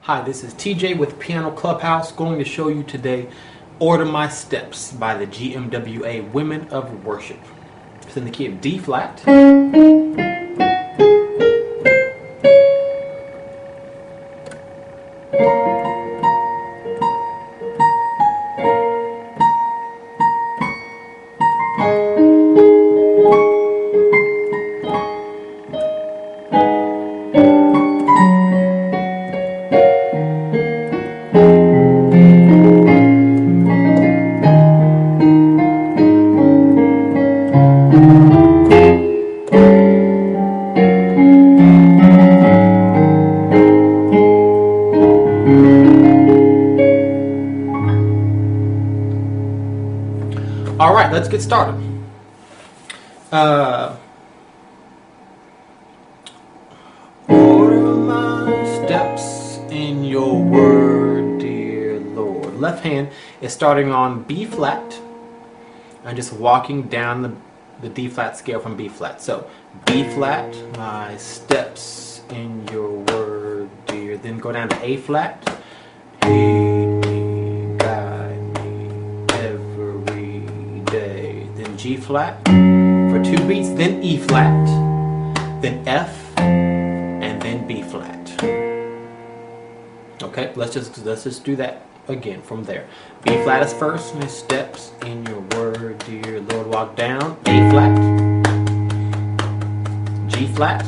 Hi, this is TJ with Piano Clubhouse, going to show you today Order My Steps by the GMWA Women of Worship. It's in the key of D flat. All right, let's get started. Order my steps in your word, dear Lord. Left hand is starting on B flat and just walking down the D flat scale from B flat. So B flat, my steps in your word, dear. Then go down to A flat. Lead me, guide me every day. Then G flat for 2 beats. Then E flat. Then F. And then B flat. Okay, let's just do that again from there. B flat is first. My steps in your word, dear Lord. Walk down. A flat. G flat.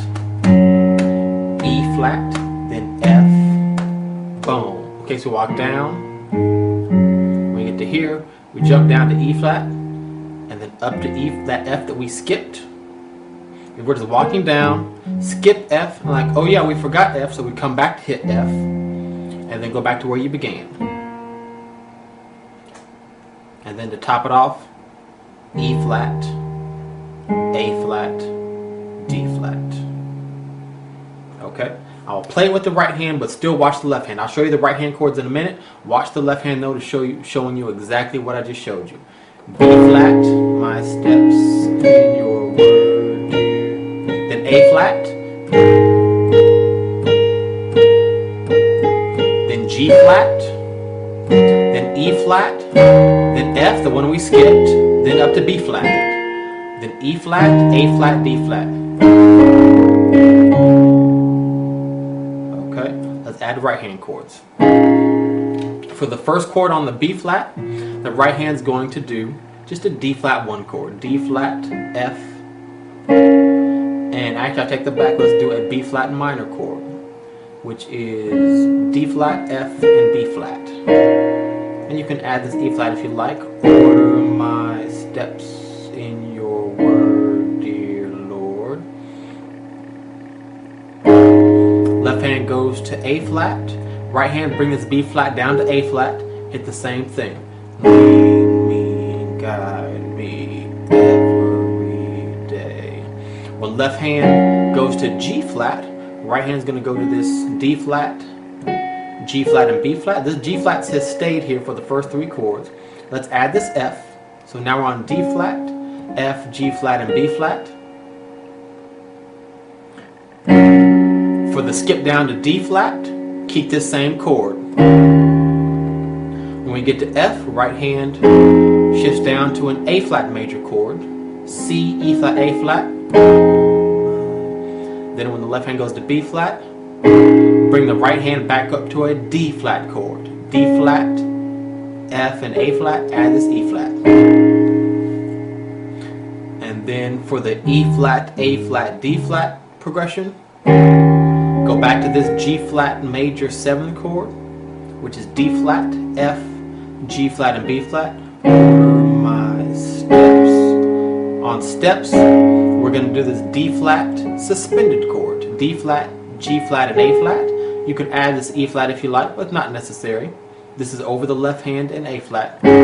E flat. Then F. Boom. Okay, so walk down. When we get to here, we jump down to E flat, and then up to E, that F that we skipped. And we're just walking down, skip F, and like, oh yeah, we forgot F, so we come back to hit F, and then go back to where you began. And then to top it off, E flat, A flat, D flat. Okay? I'll play it with the right hand, but still watch the left hand. I'll show you the right hand chords in a minute. Watch the left hand though to showing you exactly what I just showed you. B flat, my steps in your word, dear. Then A flat. Then G flat. Then E flat. Then F, the one we skipped. Then up to B flat. Then E flat, A flat, D flat. Let's add right hand chords. For the first chord on the B flat, the right hand's going to do just a D flat 1 chord. D flat, F, and actually I'll take the back, let's do a B flat minor chord, which is D flat, F, and B flat. And you can add this E flat if you like. Order my steps in your word, dear Lord. Left hand goes to A flat. Right hand brings this B flat down to A flat. Hit the same thing. Lead me, guide me every day. When left hand goes to G flat, right hand is going to go to this D flat, G flat, and B flat. This G flat has stayed here for the first 3 chords. Let's add this F. So now we're on D flat, F, G flat, and B flat. For the skip down to D flat, keep this same chord. When we get to F, right hand shifts down to an A flat major chord. C, E flat, A flat. Then when the left hand goes to B flat, bring the right hand back up to a D flat chord. D flat, F, and A flat, add this E flat. And then for the E flat, A flat, D flat progression, go back to this G flat major 7th chord, which is D flat, F, G flat, and B flat. Order my steps. On steps, we're going to do this D flat suspended chord. D flat, G flat, and A flat. You can add this E flat if you like, but not necessary. This is over the left hand and A flat. And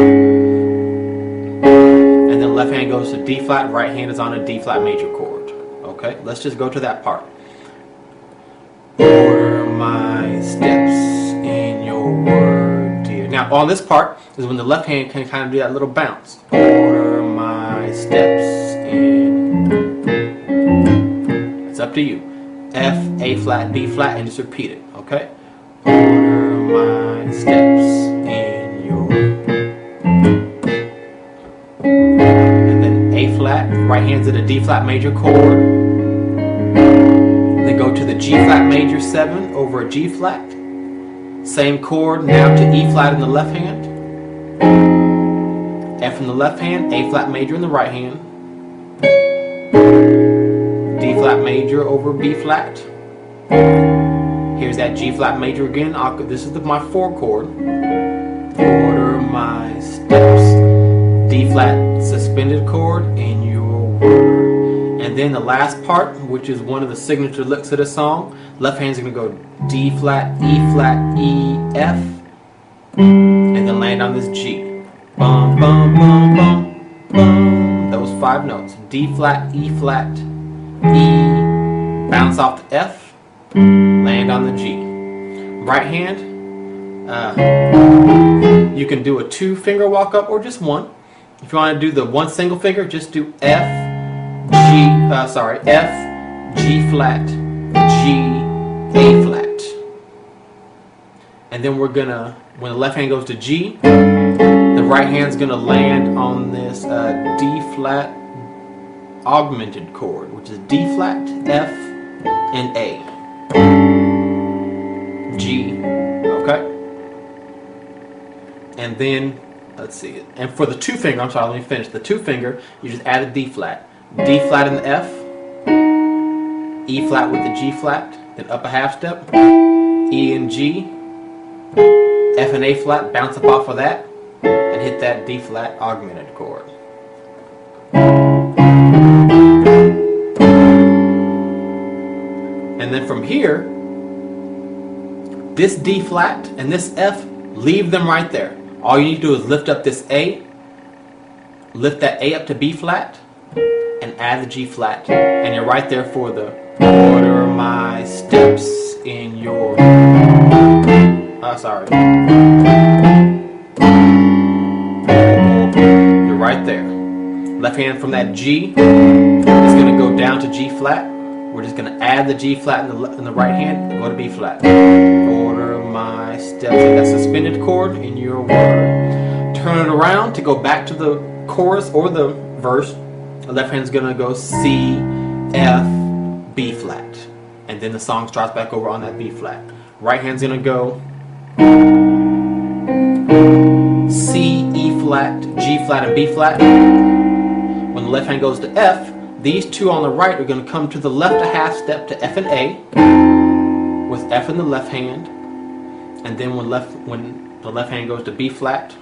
then left hand goes to D flat, right hand is on a D flat major chord. Okay, let's just go to that part. Order my steps in your word, dear. Now on this part is when the left hand can kind of do that little bounce. Order my steps in. It's up to you. F, A flat, B flat, and just repeat it, okay? Order steps in your. And then A flat, right hand's at a D flat major chord. Then go to the G flat major 7 over a G flat. Same chord now to E flat in the left hand. F in the left hand, A flat major in the right hand. D flat major over B flat. Here's that G flat major again. This is my 4 chord. Order my steps. D flat suspended chord in your word. And then the last part, which is one of the signature licks of the song, left hand's going to go D flat, E, F, and then land on this G. Bum, bum, bum, bum, bum. Those 5 notes. D flat, E flat, E, bounce off the F, land on the G. Right hand, you can do a 2-finger walk up or just 1. If you want to do the 1 single finger, just do F, G flat, G, A flat. And then we're gonna, when the left hand goes to G, the right hand's gonna land on this D flat augmented chord, which is D flat, F, and A. G, okay? And then, let's see, and for the 2-finger, I'm sorry, let me finish. The 2-finger, you just add a D flat. D flat in the F, E flat with the G flat, then up a half step, E and G, F and A flat, bounce up off of that, and hit that D flat augmented chord. And then from here, this D flat and this F, leave them right there. All you need to do is lift up this A, lift that A up to B flat, and add the G flat. And you're right there for the order my steps in your. Sorry. You're right there. Left hand from that G is going to go down to G flat. We're just going to add the G flat in the right hand and go to B flat. Order my steps. That suspended chord in your word. Turn it around to go back to the chorus or the verse. The left hand's going to go C, F, B flat. And then the song starts back over on that B flat. Right hand's going to go C, E flat, G flat, and B flat. When the left hand goes to F, these 2 on the right are going to come to the left a half step to F and A with F in the left hand. And then when the left hand goes to B flat,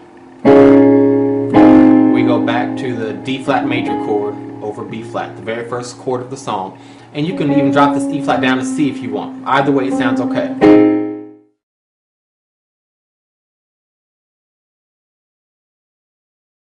we go back to the D flat major chord over B flat, the very first chord of the song. And you can even drop this E flat down to C if you want. Either way, it sounds okay.